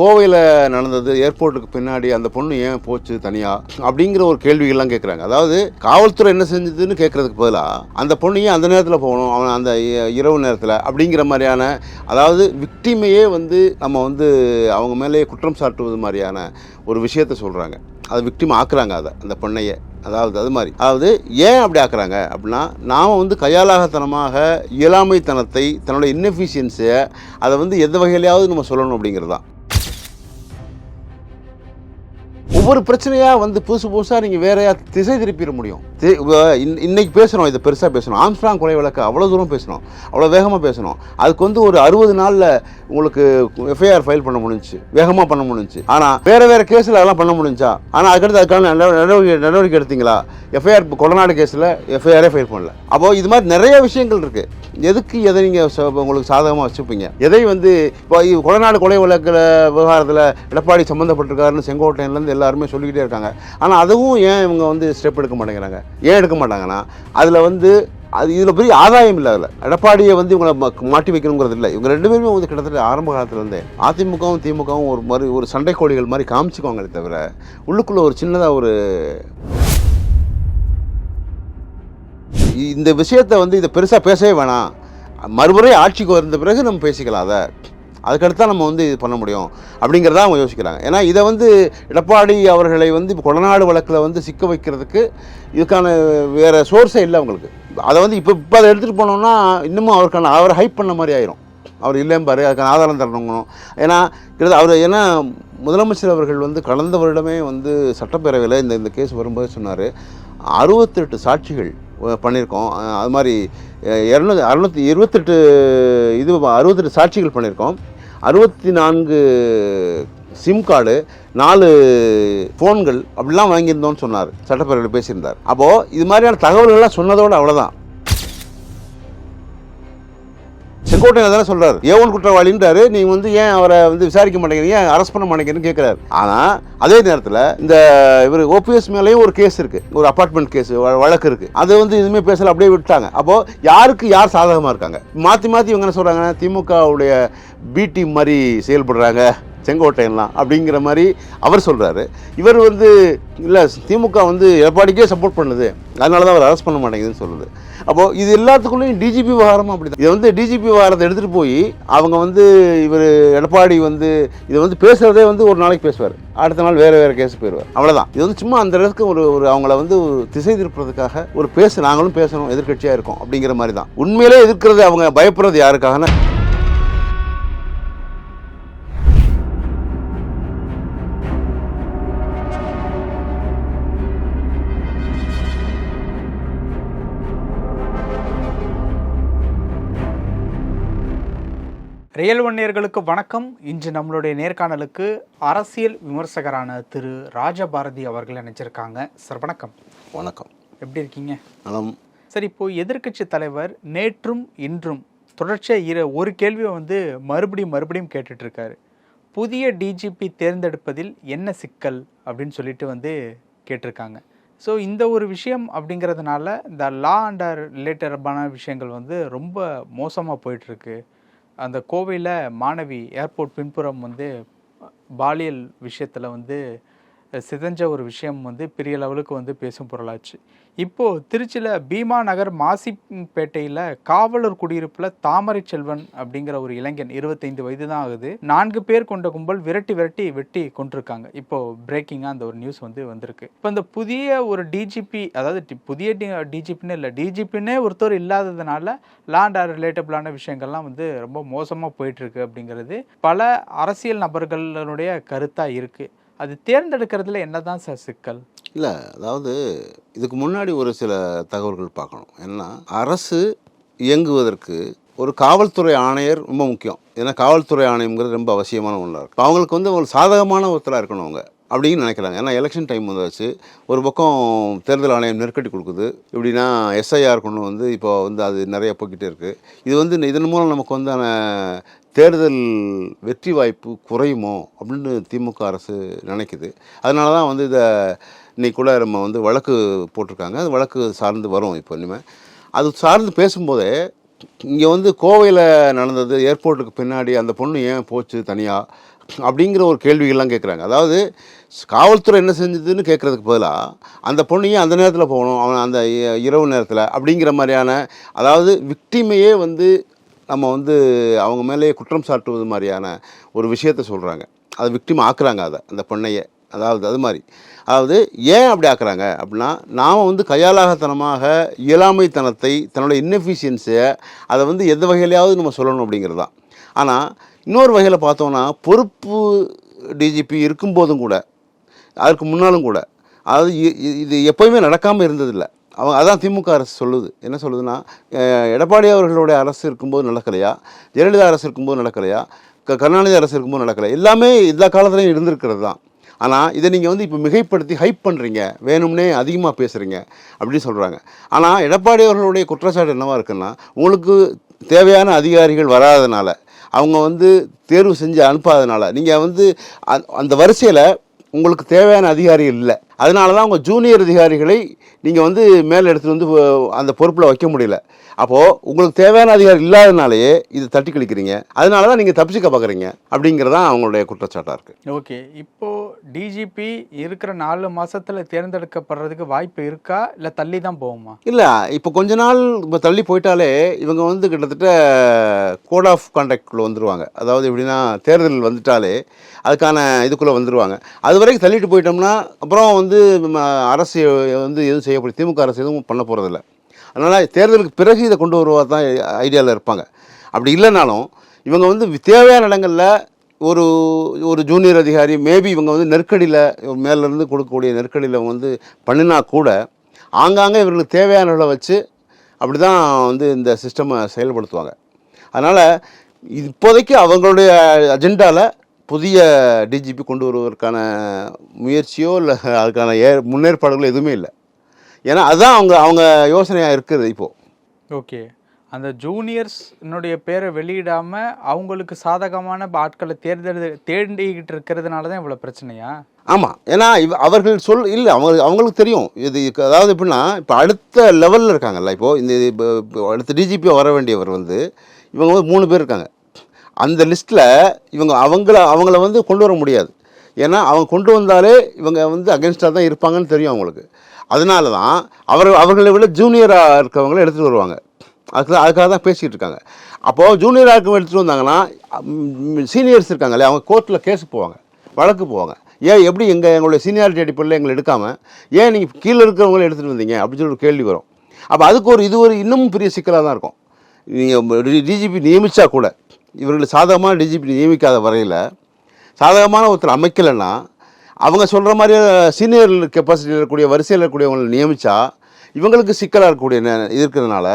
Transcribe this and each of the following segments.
கோவையில் நடந்தது ஏர்போர்ட்டுக்கு பின்னாடி அந்த பொண்ணு ஏன் போச்சு தனியாக அப்படிங்கிற ஒரு கேள்விகள்லாம் கேட்குறாங்க. அதாவது காவல்துறை என்ன செஞ்சதுன்னு கேட்குறதுக்கு பதிலாக அந்த பொண்ணு ஏன் அந்த நேரத்தில் போகணும், அவன் அந்த இரவு நேரத்தில் அப்படிங்கிற மாதிரியான, அதாவது விக்டிமையே வந்து நம்ம வந்து அவங்க மேலேயே குற்றம் சாட்டுவது மாதிரியான ஒரு விஷயத்த சொல்கிறாங்க. அதை விக்டிம் ஆக்குறாங்க அதை அந்த பொண்ணையே. அது மாதிரி ஏன் அப்படி ஆக்குறாங்க அப்படின்னா, நாம் வந்து கையாளாகத்தனமாக இயலாமைத்தனத்தை, தன்னோட இன்னெஃபிஷியன்ஸை அதை வந்து எந்த வகையிலையாவது நம்ம சொல்லணும் அப்படிங்கிறது தான். ஒவ்வொரு பிரச்சனையாக வந்து புதுசாக நீங்கள் வேறையா திசை திருப்பிட முடியும். இன்னைக்கு பேசுகிறோம், இதை பெருசாக பேசணும். ஆம்ஸ்ட்ராங் கொலை வழக்கு அவ்வளோ தூரம் பேசணும், அவ்வளோ வேகமாக பேசணும். அதுக்கு வந்து ஒரு 60 நாளில் உங்களுக்கு எஃப்ஐஆர் ஃபைல் பண்ண முடிஞ்சிச்சு, வேகமாக பண்ண முடிஞ்சிச்சு. ஆனால் வேறு கேஸில் அதெல்லாம் பண்ண முடிஞ்சா? ஆனால் அதுக்கான நடவடிக்கை எடுத்தீங்களா? எஃப்ஐஆர் கொடநாடு கேஸில் எஃப்ஐஆரே ஃபைல் பண்ணல. அப்போது இது மாதிரி நிறைய விஷயங்கள் இருக்குது. எதுக்கு எதை நீங்கள் உங்களுக்கு சாதகமாக வச்சுப்பீங்க? எதை வந்து இப்போ கொடநாடு கொலை வழக்கில் விவகாரத்தில் எடப்பாடி சம்மந்தப்பட்டிருக்காருன்னு செங்கோட்டையிலேருந்து எல்லாருமே சொல்லிக்கிட்டே இருக்காங்க. ஆனால் அதுவும் ஏன் இவங்க வந்து ஸ்டெப் எடுக்க மாட்டேங்கிறாங்க? ஏன் எடுக்க மாட்டாங்கன்னா, அதில் வந்து இதில் பெரிய ஆதாயம் இல்லை. அதில் எடப்பாடியை வந்து இவங்களை மாட்டி வைக்கணுங்கிறது இல்லை. இவங்க ரெண்டு பேருமே வந்து கிட்டத்தட்ட ஆரம்ப காலத்துலேருந்தே அதிமுகவும் திமுகவும் ஒரு சண்டை கோழிகள் மாதிரி காமிச்சுக்குவாங்களே தவிர, உள்ளுக்குள்ளே ஒரு சின்னதாக ஒரு இந்த விஷயத்தை வந்து இதை பெருசாக பேசவே வேணாம், மறுமுறை ஆட்சிக்கு வந்த பிறகு நம்ம பேசிக்கலாம், அதுக்கடுத்து தான் நம்ம வந்து இது பண்ண முடியும் அப்படிங்கிறத அவங்க யோசிக்கிறாங்க. ஏன்னா இதை வந்து எடப்பாடி அவர்களை வந்து இப்போ கொடநாடு வழக்கில் வந்து சிக்க வைக்கிறதுக்கு இதுக்கான வேறு சோர்ஸே இல்லை அவங்களுக்கு. அதை வந்து இப்போ அதை எடுத்துகிட்டு போனோம்னா இன்னமும் அவரை ஹைப் பண்ண மாதிரி ஆயிரும். அவர் இல்லைம்பாரு, அதுக்கான ஆதாரம் தரணுங்கணும். ஏன்னா முதலமைச்சர் அவர்கள் வந்து கடந்த வருடமே வந்து சட்டப்பேரவையில் இந்த கேஸ் வரும்போது சொன்னார், 68 சாட்சிகள் பண்ணியிருக்கோம். அது மாதிரி 68 சாட்சிகள் பண்ணியிருக்கோம். 64 சிம் கார்டு, 4 ஃபோன்கள் அப்படிலாம் வாங்கியிருந்தோம்னு சொன்னார். சட்டப்பேரவையில் பேசியிருந்தார். அப்போது இது மாதிரியான தகவல்கள்லாம் சொன்னதோடு அவ்வளோதான். செங்கோட்டையில் தானே சொல்கிறார், ஏவன் குற்றவாளின்றாரு, நீங்கள் வந்து ஏன் அவரை வந்து விசாரிக்க மாட்டேங்கிறீங்க, ஏன் அரெஸ்ட் பண்ண மாட்டேங்கிறீங்கன்னு கேட்குறாரு. ஆனால் அதே நேரத்தில் இந்த இவர் ஓபிஎஸ் மேலேயும் ஒரு கேஸ் இருக்குது, ஒரு அப்பார்ட்மெண்ட் கேஸ் வழக்கு இருக்குது. அது வந்து எதுவுமே பேசல, அப்படியே விட்டாங்க. அப்போது யார் சாதகமாக இருக்காங்க? மாற்றி இவங்க என்ன சொல்கிறாங்க, திமுகவுடைய பி டீம் மாதிரி செயல்படுறாங்க செங்கோட்டையெல்லாம் அப்படிங்கிற மாதிரி அவர் சொல்கிறாரு. இவர் வந்து இல்லை, திமுக வந்து எடப்பாடிக்கே சப்போர்ட் பண்ணுது, அதனால தான் அவர் அரெஸ்ட் பண்ண மாட்டேங்குதுன்னு சொல்லுது. அப்போது இது எல்லாத்துக்குள்ளேயும் டிஜிபி விவகாரமும் அப்படி தான். இதை வந்து டிஜிபி விவகாரத்தை எடுத்துகிட்டு போய் அவங்க வந்து இவர் எடப்பாடி வந்து இதை வந்து பேசுகிறதே வந்து ஒரு நாளைக்கு பேசுவார், அடுத்த நாள் வேறு கேஸ் போயிடுவார், அவ்வளோதான். இது வந்து சும்மா அந்த இடத்துக்கு ஒரு அவங்கள வந்து திசை திருப்புறதுக்காக நாங்களும் பேசணும், எதிர்கட்சியாக இருக்கோம் அப்படிங்கிற மாதிரி தான். உண்மையிலே எதிர்க்கிறது அவங்க பயப்படுறது யாருக்காகனா, ரியல் ஒன் நேயர்களுக்கு வணக்கம். இன்று நம்மளுடைய நேர்காணலுக்கு அரசியல் விமர்சகரான திரு ராஜபாரதி அவர்கள் நினைச்சிருக்காங்க. சார் வணக்கம். வணக்கம். எப்படி இருக்கீங்க? சரி, இப்போ எதிர்க்கட்சி தலைவர் நேற்றும் இன்றும் தொடர்ச்சியாக ஒரு கேள்வியை வந்து மறுபடியும் கேட்டுட்டு இருக்காரு. புதிய டிஜிபி தேர்ந்தெடுப்பதில் என்ன சிக்கல் அப்படின்னு சொல்லிட்டு வந்து கேட்டிருக்காங்க. ஸோ இந்த ஒரு விஷயம் அப்படிங்கிறதுனால இந்த லா அண்ட் ரிலேட்டடான விஷயங்கள் வந்து ரொம்ப மோசமாக போயிட்டுருக்கு. அந்த கோவையில் மாணவி ஏர்போர்ட் பின்புறம் வந்து பாலியல் விஷயத்தில் வந்து சிதைஞ்ச ஒரு விஷயம் வந்து பெரிய லெவலுக்கு வந்து பேசும் பொருளாச்சு. இப்போது திருச்சியில் பீமா நகர் மாசிப்பேட்டையில் காவலர் குடியிருப்பில் தாமரை செல்வன் அப்படிங்கிற ஒரு இளைஞன், 25 வயது தான் ஆகுது, 4 பேர் கொண்ட கும்பல் வெட்டி கொண்டிருக்காங்க. இப்போது பிரேக்கிங்காக அந்த ஒரு நியூஸ் வந்து வந்திருக்கு. இப்போ இந்த புதிய ஒரு டிஜிபி, அதாவது புதிய டிஜிபின்னு இல்லை, டிஜிபின்னே ஒருத்தர் இல்லாததுனால லா அண்ட் ஆர்டர் ரிலேட்டபிளான விஷயங்கள்லாம் வந்து ரொம்ப மோசமாக போயிட்டுருக்கு அப்படிங்கிறது பல அரசியல் நபர்களுடைய கருத்தாக இருக்குது. அது தேர்ந்தெடுக்கிறதுல என்னதான் சார் சிக்கல்? இல்லை, அதாவது இதுக்கு முன்னாடி ஒரு சில தகவல்கள் பார்க்கணும். ஏன்னா அரசு இயங்குவதற்கு ஒரு காவல்துறை ஆணையர் ரொம்ப முக்கியம். ஏன்னா காவல்துறை ஆணையம்ங்கிறது ரொம்ப அவசியமான ஒன்றாக இருக்கும். அவங்களுக்கு வந்து ஒரு சாதகமான ஒருத்தராக இருக்கணும் அவங்க அப்படின்னு நினைக்கிறாங்க. ஏன்னா எலெக்ஷன் டைம் வந்தாச்சு, ஒரு பக்கம் தேர்தல் ஆணையம் நெருக்கடி கொடுக்குது. எப்படின்னா எஸ்ஐஆர் கொண்டு வந்து இப்போ வந்து அது நிறைய போய்கிட்டே இருக்குது. இது வந்து இதன் மூலம் நமக்கு வந்து தேர்தல் வெற்றி வாய்ப்பு குறையுமோ அப்படின்னு திமுக அரசு நினைக்குது. அதனால தான் வந்து இன்னைக்கு கூட நம்ம வந்து வழக்கு போட்டிருக்காங்க. அது வழக்கு சார்ந்து வரும். இப்போ இனிமேல் அது சார்ந்து பேசும்போதே இங்கே வந்து கோவையில் நடந்தது ஏர்போர்ட்டுக்கு பின்னாடி அந்த பொண்ணு ஏன் போச்சு தனியாக அப்படிங்கிற ஒரு கேள்விகள்லாம் கேட்குறாங்க. அதாவது காவல்துறை என்ன செஞ்சதுன்னு கேட்குறதுக்கு பதிலாக அந்த பொண்ணையே அந்த நேரத்தில் போகணும், அவன் அந்த இரவு நேரத்தில் அப்படிங்கிற மாதிரியான, அதாவது விக்டிமையே வந்து நம்ம வந்து அவங்க மேலேயே குற்றம் சாட்டுவது மாதிரியான ஒரு விஷயத்த சொல்கிறாங்க. அதை விக்டிம் ஆக்குறாங்க, அதை அந்த பொண்ணையே. அதாவது அது மாதிரி, அதாவது ஏன் அப்படி ஆக்குறாங்க அப்படின்னா, நாம் வந்து கையாளாகத்தனமாக இயலாமைத்தனத்தை, தன்னோட இன்னெஃபிஷியன்ஸை அதை வந்து எந்த வகையிலையாவது நம்ம சொல்லணும் அப்படிங்கிறது தான். ஆனால் இன்னொரு வகையில் பார்த்தோன்னா, பொறுப்பு டிஜிபி இருக்கும்போதும் கூட, அதற்கு முன்னாலும் கூட, அதாவது இது எப்போயுமே நடக்காமல் இருந்ததில்லை. அவங்க அதான் திமுக அரசு சொல்லுது. என்ன சொல்லுதுன்னா, எடப்பாடி அவர்களுடைய அரசு இருக்கும்போது நடக்கலையா, ஜெயலலிதா அரசு இருக்கும்போது நடக்கலையா, கருணாநிதி அரசு இருக்கும்போது நடக்கலை, எல்லாமே எல்லா காலத்துலையும் இருந்திருக்கிறது தான். ஆனால் இதை நீங்கள் வந்து இப்போ மிகைப்படுத்தி ஹைப் பண்ணுறீங்க, வேணும்னே அதிகமாக பேசுகிறீங்க அப்படின்னு சொல்கிறாங்க. ஆனால் எடப்பாடி அவர்களுடைய குற்றச்சாட்டு என்னவாக இருக்குன்னா, உங்களுக்கு தேவையான அதிகாரிகள் வராதனால, அவங்க வந்து தேர்வு செஞ்சு அனுப்பாதனால, நீங்கள் வந்து அந்த வரிசையில் உங்களுக்கு தேவையான அதிகாரிகள் இல்லை, அதனால தான் உங்கள் ஜூனியர் அதிகாரிகளை நீங்கள் வந்து மேலே எடுத்துகிட்டு வந்து அந்த பொறுப்பில் வைக்க முடியல. அப்போது உங்களுக்கு தேவையான அதிகாரி இல்லாதனாலேயே இது தட்டி கழிக்கிறீங்க, அதனால தான் நீங்கள் தப்பிச்சுக்க பார்க்குறீங்க அப்படிங்கிறதான் அவங்களுடைய குற்றச்சாட்டாக இருக்குது. ஓகே, இப்போது டிஜிபி இருக்கிற 4 மாதத்தில் தேர்ந்தெடுக்கப்படுறதுக்கு வாய்ப்பு இருக்கா, இல்லை தள்ளி தான் போகுமா? இல்லை, இப்போ கொஞ்ச நாள் இப்போ தள்ளி போயிட்டாலே இவங்க வந்து கிட்டத்தட்ட கோட் ஆஃப் கான்டாக்டுக்குள்ளே வந்துடுவாங்க. அதாவது எப்படின்னா, தேர்தல் வந்துட்டாலே அதுக்கான இதுக்குள்ளே வந்துடுவாங்க. அது வரைக்கும் தள்ளிட்டு போயிட்டோம்னா அப்புறம் வந்து அரசு வந்து எதுவும் செய்யப்படும், திமுக அரசு எதுவும் பண்ண போகிறதில்ல. அதனால் தேர்தலுக்கு பிறகு இதை கொண்டு வருவா தான் ஐடியாவில் இருப்பாங்க. அப்படி இல்லைனாலும் இவங்க வந்து தேவையான இடங்களில் ஒரு ஒரு ஜூனியர் அதிகாரி மேபி இவங்க வந்து நெருக்கடியில் மேலேருந்து கொடுக்கக்கூடிய நெருக்கடியில் வந்து பண்ணினா கூட ஆங்காங்கே இவர்களுக்கு தேவையானவர்களை வச்சு அப்படி தான் வந்து இந்த சிஸ்டமை செயல்படுத்துவாங்க. அதனால் இப்போதைக்கு அவங்களுடைய அஜெண்டாவில் புதிய டிஜிபி கொண்டு வருவதற்கான முயற்சியோ இல்லை அதுக்கான முன்னேற்பாடுகளோ எதுவுமே இல்லை. ஏன்னா அதுதான் அவங்க யோசனையாக இருக்குது இப்போது. ஓகே, அந்த ஜூனியர்ஸ்னுடைய பேரை வெளியிடாமல் அவங்களுக்கு சாதகமான ஆட்களை தேடிக்கிட்டு இருக்கிறதுனால தான் இவ்வளோ பிரச்சனையா? ஆமாம், ஏன்னா அவர்கள் இல்லை அவங்களுக்கு தெரியும் இது. அதாவது எப்படின்னா, இப்போ அடுத்த லெவலில் இருக்காங்கல்ல, இப்போது இந்த அடுத்த டிஜிபியாக வர வேண்டியவர் வந்து இவங்க வந்து 3 பேர் இருக்காங்க. அந்த லிஸ்ட்டில் இவங்க அவங்கள வந்து கொண்டு வர முடியாது. ஏன்னா அவங்க கொண்டு வந்தாலே இவங்க வந்து அகென்ஸ்டாக தான் இருப்பாங்கன்னு தெரியும் அவங்களுக்கு. அதனால தான் அவர்களை விட ஜூனியராக இருக்கவங்கள எடுத்துகிட்டு வருவாங்க. அதுக்காக தான் பேசிக்கிட்டு இருக்காங்க. அப்போது ஜூனியராக இருக்கவங்க எடுத்துகிட்டு வந்தாங்கன்னா சீனியர்ஸ் இருக்காங்களே, அவங்க கோர்ட்டில் கேஸு போவாங்க, வழக்கு போவாங்க. ஏன் எப்படி எங்களுடைய சீனியாரிட்டி அடிப்படையில் எங்களை எடுக்காமல் ஏன் நீங்கள் கீழே இருக்கிறவங்கள எடுத்துகிட்டு வந்தீங்க அப்படின்னு சொல்லி ஒரு கேள்வி வரும். அப்போ அதுக்கு இது ஒரு இன்னமும் பெரிய சிக்கலாக தான் இருக்கும். நீங்கள் டிஜிபி நியமித்தா கூட இவர்கள் சாதகமான டிஜிபி நியமிக்காத வரையில், சாதகமான ஒருத்தர் அமைக்கலைன்னா அவங்க சொல்கிற மாதிரி சீனியர் கெப்பாசிட்டியில் இருக்கக்கூடிய வரிசையில் இருக்கக்கூடியவங்களை நியமித்தா இவங்களுக்கு சிக்கலாக இருக்கக்கூடிய இது இருக்கிறதுனால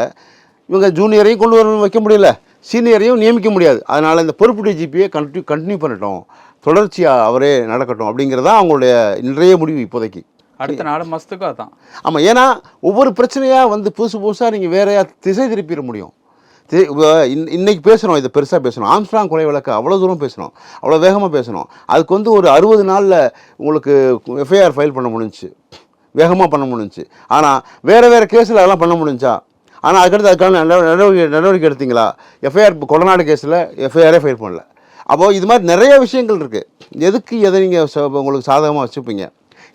இவங்க ஜூனியரையும் கொண்டு வரணும் வைக்க முடியல, சீனியரையும் நியமிக்க முடியாது. அதனால் இந்த பொறுப்பு டிஜிபியை கண்டினியூ பண்ணட்டும், தொடர்ச்சியாக அவரே நடக்கட்டும் அப்படிங்கிறதான் அவங்களுடைய இன்றைய முடிவு இப்போதைக்கு. அடுத்த 4 மாதத்துக்கு அதான். ஆமாம், ஏன்னா ஒவ்வொரு பிரச்சனையாக வந்து புதுசாக நீங்கள் வேறையா திசை திருப்பிட முடியும். இன்னைக்கு பேசுகிறோம், இதை பெருசாக பேசணும், ஆம்ஸ்ட்ராங் கொலை வழக்கு அவ்வளோ தூரம் பேசணும், அவ்வளோ வேகமாக பேசணும். அதுக்கு வந்து ஒரு 60 நாளில் உங்களுக்கு எஃப்ஐஆர் ஃபைல் பண்ண முடிஞ்சிச்சு, வேகமாக பண்ண முடிஞ்சிச்சு. ஆனால் வேறு கேஸில் அதெல்லாம் பண்ண முடிஞ்சா? ஆனால் அதுக்கான நடவடிக்கை எடுத்தீங்களா? எஃப்ஐஆர் இப்போ கொடநாடு கேஸில் எஃப்ஐஆரே ஃபைல் பண்ணல. அப்போது இது மாதிரி நிறைய விஷயங்கள் இருக்குது. எதுக்கு எதை நீங்கள் உங்களுக்கு சாதகமாக வச்சுப்பீங்க?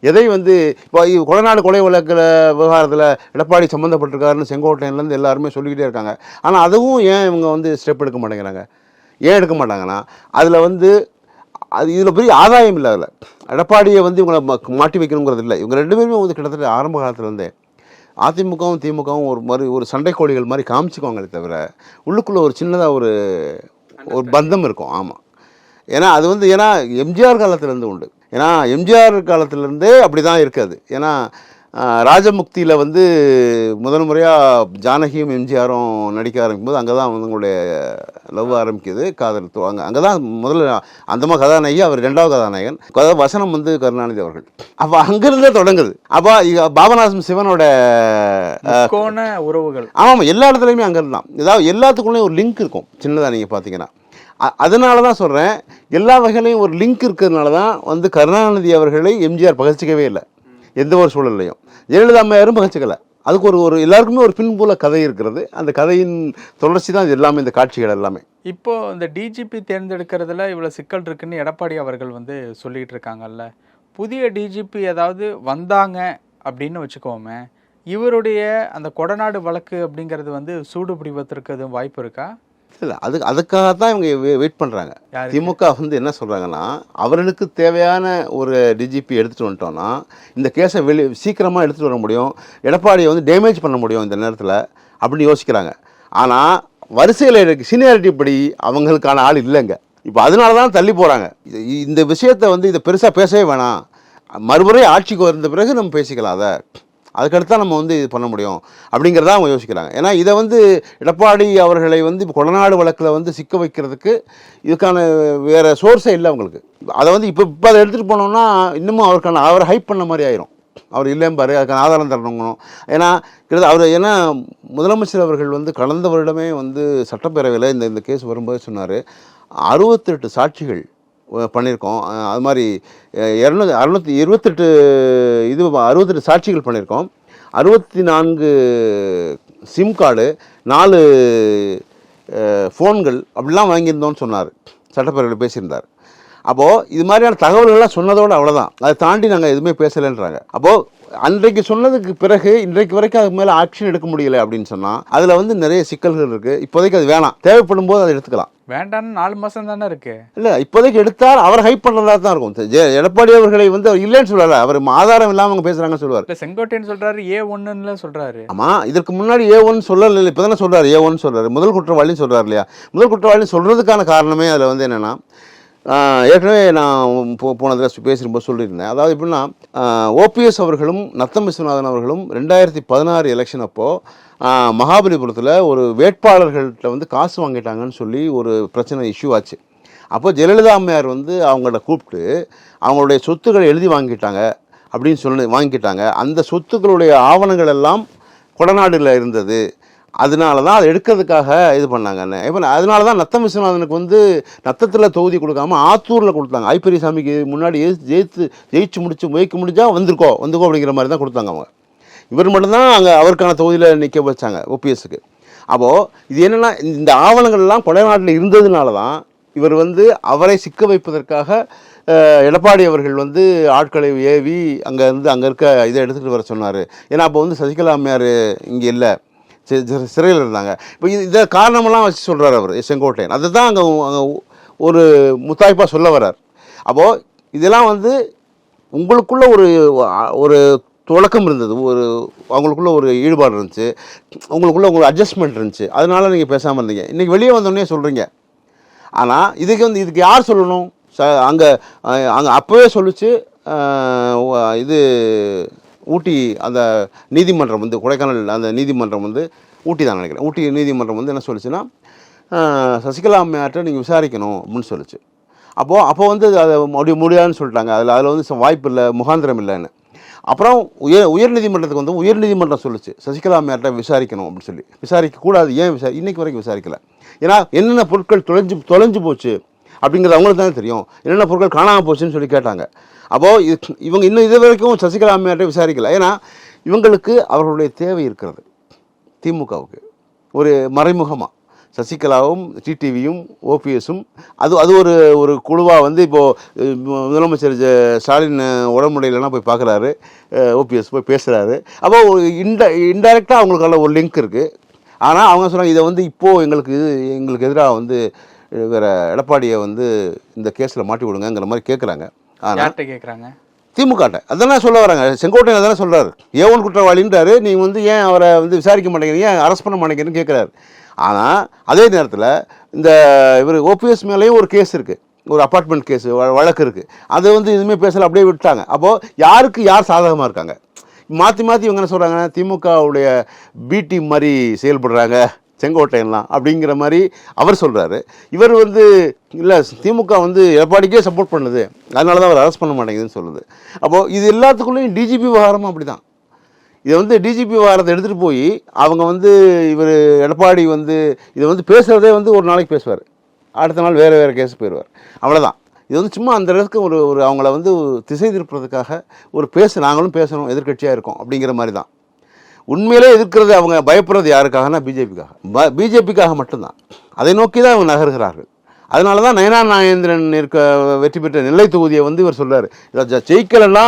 எதை வந்து இப்போ கொடநாடு கொலை வழக்கில் விவகாரத்தில் எடப்பாடி சம்மந்தப்பட்டிருக்காருன்னு செங்கோட்டையிலேருந்து எல்லாருமே சொல்லிக்கிட்டே இருக்காங்க. ஆனால் அதுவும் ஏன் இவங்க வந்து ஸ்டெப் எடுக்க மாட்டேங்கிறாங்க? ஏன் எடுக்க மாட்டாங்கன்னா, அதில் வந்து இதில் பெரிய ஆதாயம் இல்லை. அதில் எடப்பாடியை வந்து இவங்களை மாட்டி வைக்கணுங்கிறது இல்லை. இவங்க 2 பேருமே வந்து கிட்டத்தட்ட ஆரம்ப காலத்துலேருந்தே அதிமுகவும் திமுகவும் ஒரு சண்டை கோழிகள் மாதிரி காமிச்சிக்குவாங்களே தவிர உள்ளுக்குள்ளே ஒரு சின்னதாக ஒரு பந்தம் இருக்கும். ஆமாம், ஏன்னா அது வந்து எம்ஜிஆர் காலத்துலேருந்து உண்டு. ஏன்னா எம்ஜிஆர் காலத்திலேருந்தே அப்படி தான் இருக்காது. ஏன்னா ராஜமுக்தியில் வந்து முதல் முறையாக ஜானகியும் எம்ஜிஆரும் நடிக்க ஆரம்பிக்கும்போது அங்கே தான் அவங்களுடைய லவ் ஆரம்பிக்குது, காதல். அங்கே தான் முதல்ல அந்தமா கதாநாயகி, அவர் 2வது கதாநாயகன். வசனம் வந்து கருணாநிதி அவர்கள். அப்போ அங்கிருந்தே தொடங்குது. அப்போ பாபநாசம் சிவனோட உறவுகள். ஆமாம், எல்லா இடத்துலையுமே அங்கேருந்து தான். ஏதாவது எல்லாத்துக்குள்ளேயும் ஒரு லிங்க் இருக்கும் சின்னதாக. நீங்கள் பார்த்தீங்கன்னா அதனால தான் சொல்கிறேன், எல்லா வகையிலையும் ஒரு லிங்க் இருக்கிறதுனால தான் வந்து கருணாநிதி அவர்களை எம்ஜிஆர் பகச்சிக்கவே இல்லை எந்த ஒரு சூழல்லையும். ஜெயலலிதா அம்மையாரும் பகச்சிக்கலை. அதுக்கு ஒரு எல்லாருக்குமே ஒரு பின்புல கதை இருக்கிறது. அந்த கதையின் தொடர்ச்சி தான் இது எல்லாமே, இந்த காட்சிகள் எல்லாமே. இப்போ இந்த டிஜிபி தேர்ந்தெடுக்கிறதுல இவ்வளோ சிக்கல் இருக்குன்னு எடப்பாடி அவர்கள் வந்து சொல்லிட்டு இருக்காங்கல்ல. புதிய டிஜிபி ஏதாவது வந்தாங்க அப்படின்னு வச்சுக்கோமே, இவருடைய அந்த கொடநாடு வழக்கு அப்படிங்கிறது வந்து சூடு பிடிப்பதற்கு எதுவும் வாய்ப்பு இருக்கா? இல்லை, அதுக்காக தான் இவங்க வெயிட் பண்ணுறாங்க. திமுக வந்து என்ன சொல்கிறாங்கன்னா, அவர்களுக்கு தேவையான ஒரு டிஜிபி எடுத்துகிட்டு வந்துட்டோன்னா இந்த கேஸை சீக்கிரமாக எடுத்துகிட்டு வர முடியும், எடப்பாடியை வந்து டேமேஜ் பண்ண முடியும் இந்த நேரத்தில் அப்படின்னு யோசிக்கிறாங்க. ஆனால் வரிசையில் சீனியாரிட்டி படி அவங்களுக்கான ஆள் இல்லைங்க. இப்போ அதனால தான் தள்ளி போகிறாங்க. இந்த விஷயத்தை வந்து இதை பெருசாக பேசவே வேணாம், மறுமுறை ஆட்சிக்கு வந்த பிறகு நம்ம பேசிக்கலாம், அதுக்கடுத்து தான் நம்ம வந்து இது பண்ண முடியும் அப்படிங்கிறத அவங்க யோசிக்கிறாங்க. ஏன்னா இதை வந்து எடப்பாடி அவர்களை வந்து இப்போ கொடநாடு வழக்கில் வந்து சிக்க வைக்கிறதுக்கு இதுக்கான வேறு சோர்ஸே இல்லை அவங்களுக்கு. அதை வந்து இப்போ அதை எடுத்துகிட்டு போனோம்னா இன்னமும் அவரை ஹைப் பண்ண மாதிரி ஆயிரும். அவர் இல்லைம்பாரு, அதுக்கான ஆதாரம் தரணுங்கணும். ஏன்னா முதலமைச்சர் அவர்கள் வந்து கடந்த வருடமே வந்து சட்டப்பேரவையில் இந்த கேஸ் வரும்போது சொன்னார், 68 சாட்சிகள் பண்ணியிருக்கோம், அது மாதிரி 628 68 சாட்சிகள் பண்ணியிருக்கோம், 64 சிம் கார்டு, 4 ஃபோன்கள் அப்படிலாம் வாங்கியிருந்தோன்னு சொன்னார், சட்டப்பேரவையில் பேசியிருந்தார். அப்போது இது மாதிரியான தகவல்கள்லாம் சொன்னதோடு அவ்வளோதான், அதை தாண்டி நாங்கள் எதுவுமே பேசலைன்றாங்க. அப்போது அன்றைக்கு சொன்னதுக்கு பிறகு இன்றைக்கு வரைக்கும் அதுக்கு மேலே ஆக்ஷன் எடுக்க முடியலை அப்படின்னு சொன்னால் அதில் வந்து நிறைய சிக்கல்கள் இருக்குது. இப்போதைக்கு அது வேணாம், தேவைப்படும் போது அதை எடுத்துக்கலாம். வேண்டான்னு 4 மாதம் தானே இருக்கு. இல்லை, இப்போதைக்கு எடுத்தால் அவர் ஹைப் பண்ணுறதா தான் இருக்கும். எடப்பாடி அவர்களை வந்து அவர் இல்லைன்னு சொல்லலை, அவர் ஆதாரம் இல்லாமல் அவங்க பேசுகிறாங்கன்னு சொல்லுவார். இல்லை, செங்கோட்டையன் சொல்கிறாரு A1ன்னு சொல்கிறாரு. ஆமாம், இதற்கு முன்னாடி A1 சொல்லலை, இப்போ தானே சொல்கிறார் A1 சொல்கிறார், முதல் குற்றவாளின்னு சொல்கிறார் இல்லையா. முதல் குற்றவாளின்னு சொல்கிறதுக்கான காரணமே அதில் வந்து என்னென்னா, ஏற்கனவே நான் போன தடவை பேசும்போது சொல்லியிருந்தேன். அதாவது எப்படின்னா, ஓபிஎஸ் அவர்களும் நத்தம் விஸ்வநாதன் அவர்களும் 2016 எலெக்ஷன் அப்போது மகாபலிபுரத்தில் ஒரு வேட்பாளர்கள்ட்ட வந்து காசு வாங்கிட்டாங்கன்னு சொல்லி ஒரு பிரச்சனை இஷ்யூ ஆச்சு. அப்போ ஜெயலலிதா அம்மையார் வந்து அவங்கள கூப்பிட்டு அவங்களுடைய சொத்துக்களை எழுதி வாங்கிட்டாங்க அப்படின்னு வாங்கிட்டாங்க. அந்த சொத்துக்களுடைய ஆவணங்கள் எல்லாம் கொடநாடில் இருந்தது, அதனால தான் அதை எடுக்கிறதுக்காக இது பண்ணாங்கன்னு. இப்போ அதனால தான் நத்தம் விஸ்வநாதனுக்கு வந்து நத்தத்தில் தொகுதி கொடுக்காம ஆத்தூரில் கொடுத்தாங்க. ஐப்பெரியசாமிக்கு முன்னாடி ஜெயிச்சு முடிச்சா வந்துக்கோ அப்படிங்கிற மாதிரி தான் கொடுத்தாங்க அவங்க. இவர் மட்டும்தான் அங்கே அவருக்கான தொகுதியில் நிற்க வச்சாங்க ஓபிஎஸ்க்கு. அப்போது இது என்னென்னா, இந்த ஆவணங்கள்லாம் கொடநாட்டில் இருந்ததுனால தான் இவர் வந்து அவரை சிக்க வைப்பதற்காக எடப்பாடி அவர்கள் வந்து ஆட்களை ஏவி அங்கே இருக்க இதை எடுத்துகிட்டு வர சொன்னார். ஏன்னா அப்போ வந்து சசிகலா அம்மையார் இங்கே இல்லை, சிறையில் இருந்தாங்க. இப்போ இதை காரணமெல்லாம் வச்சு சொல்கிறார் அவர் செங்கோட்டையன். அதை தான் அங்கே ஒரு முத்தாய்ப்பாக சொல்ல வர்றார். அப்போது இதெல்லாம் வந்து உங்களுக்குள்ள ஒரு தொடக்கம் இருந்தது, அவங்களுக்குள்ள ஒரு ஈடுபாடு இருந்துச்சு, உங்களுக்கு அட்ஜஸ்ட்மெண்ட் இருந்துச்சு, அதனால நீங்கள் பேசாமல் இருந்தீங்க. இன்றைக்கி வெளியே வந்தோடனே சொல்கிறீங்க. ஆனால் இதுக்கு யார் சொல்லணும்? அங்கே அப்போவே சொல்லிச்சு, இது ஊட்டி அந்த நீதிமன்றம் வந்து கொடைக்கானல் அந்த நீதிமன்றம் வந்து ஊட்டி தான் நினைக்கிறேன், ஊட்டி நீதிமன்றம் வந்து என்ன சொல்லிச்சுன்னா, சசிகலா அம்மையார்ட்ட நீங்கள் விசாரிக்கணும் அப்படின்னு சொல்லிச்சு. அப்போ வந்து அதை முடியாதுன்னு சொல்லிட்டாங்க. அதில் வந்து வாய்ப்பு இல்லை, முகாந்திரம் இல்லைன்னு. அப்புறம் உயர்நீதிமன்றத்துக்கு வந்து உயர்நீதிமன்றம் சொல்லிச்சு சசிகலா அம்மையார்ட்ட விசாரிக்கணும் அப்படின்னு சொல்லி. விசாரிக்கக்கூடாது, ஏன் இன்னைக்கு வரைக்கும் விசாரிக்கலை? ஏன்னா என்னென்ன பொருட்கள் தொலைஞ்சு போச்சு அப்படிங்கிறது அவங்களுக்கு தானே தெரியும், என்னென்ன பொருட்கள் காணாமல் போச்சுன்னு சொல்லி கேட்டாங்க. அப்போது இவங்க இன்னும் இது வரைக்கும் சசிகலா அம்மையார்ட்ட விசாரிக்கலை. ஏன்னா இவங்களுக்கு அவர்களுடைய தேவை இருக்கிறது. திமுகவுக்கு ஒரு மறைமுகமாக சசிகலாவும் டிடிவியும் ஓபிஎஸும் அது ஒரு குழுவாக வந்து இப்போது முதலமைச்சர் ஸ்டாலின் உடம்புடையிலலாம் போய் பார்க்குறாரு, ஓபிஎஸ் போய் பேசுகிறாரு. அப்போது இன்டைரக்டாக அவங்களுக்கான ஒரு லிங்க் இருக்குது. ஆனால் அவங்க சொல்கிறாங்க, இதை வந்து இப்போது எங்களுக்கு எதிராக வந்து வேறு எடப்பாடியை வந்து இந்த கேஸில் மாட்டி விடுங்கிற மாதிரி கேட்குறாங்க. ஆனால் கேட்குறாங்க திமுகட்ட அதானே சொல்ல வராங்க. செங்கோட்டையன் தானே சொல்கிறார், A1 குற்றவாளின்றாரு, நீங்கள் வந்து ஏன் அவரை வந்து விசாரிக்க மாட்டேங்கிறீங்க, ஏன் அரெஸ்ட் பண்ண மாட்டேங்கிறீன்னு கேட்குறாரு. ஆனால் அதே நேரத்தில் இந்த இவர் ஓபிஎஸ் மேலேயும் ஒரு கேஸ் இருக்குது, ஒரு அப்பார்ட்மெண்ட் கேஸு வழக்கு இருக்குது. அதை வந்து எதுவுமே பேசலை, அப்படியே விட்டாங்க. அப்போது யாருக்கு யார் சாதகமாக இருக்காங்க? மாற்றி இவங்க என்ன சொல்கிறாங்க, திமுகவுடைய பிடி மாதிரி செயல்படுறாங்க செங்கோட்டையன்லாம் அப்படிங்கிற மாதிரி அவர் சொல்கிறாரு. இவர் வந்து இல்லை, திமுக வந்து எடப்பாடிக்கே சப்போர்ட் பண்ணுது, அதனால தான் அவர் அரெஸ்ட் பண்ண மாட்டேங்குதுன்னு சொல்லுது. அப்போது இது எல்லாத்துக்குள்ளேயும் டிஜிபி விவகாரமும் அப்படி தான். இதை வந்து டிஜிபி விவகாரத்தை எடுத்துகிட்டு போய் அவங்க வந்து இவர் எடப்பாடி வந்து இதை வந்து பேசுகிறதே வந்து ஒரு நாளைக்கு பேசுவார், அடுத்த நாள் வேறு கேஸ் போயிடுவார், அவ்வளோதான். இது வந்து சும்மா அந்த அளவுக்கு ஒரு அவங்கள வந்து திசை திருப்புறதுக்காக நாங்களும் பேசணும், எதிர்கட்சியாக இருக்கோம் அப்படிங்கிற மாதிரி தான். உண்மையிலே எதிர்க்கிறது அவங்க பயப்படுறது யாருக்காகனா பிஜேபிக்காக மட்டும்தான். அதை நோக்கி தான் அவங்க நகர்கிறார்கள். அதனால தான் நயனா நாகேந்திரன் வெற்றி பெற்ற நெல்லை தொகுதியை வந்து இவர் சொல்றாரு, ஜெயிக்கலன்னா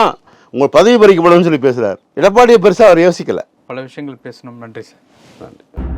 உங்கள் பதவி பறிக்கப்படும் சொல்லி பேசுறாரு. எடப்பாடியை பெருசாக அவர் யோசிக்கல. பல விஷயங்கள் பேசணும். நன்றி சார். நன்றி.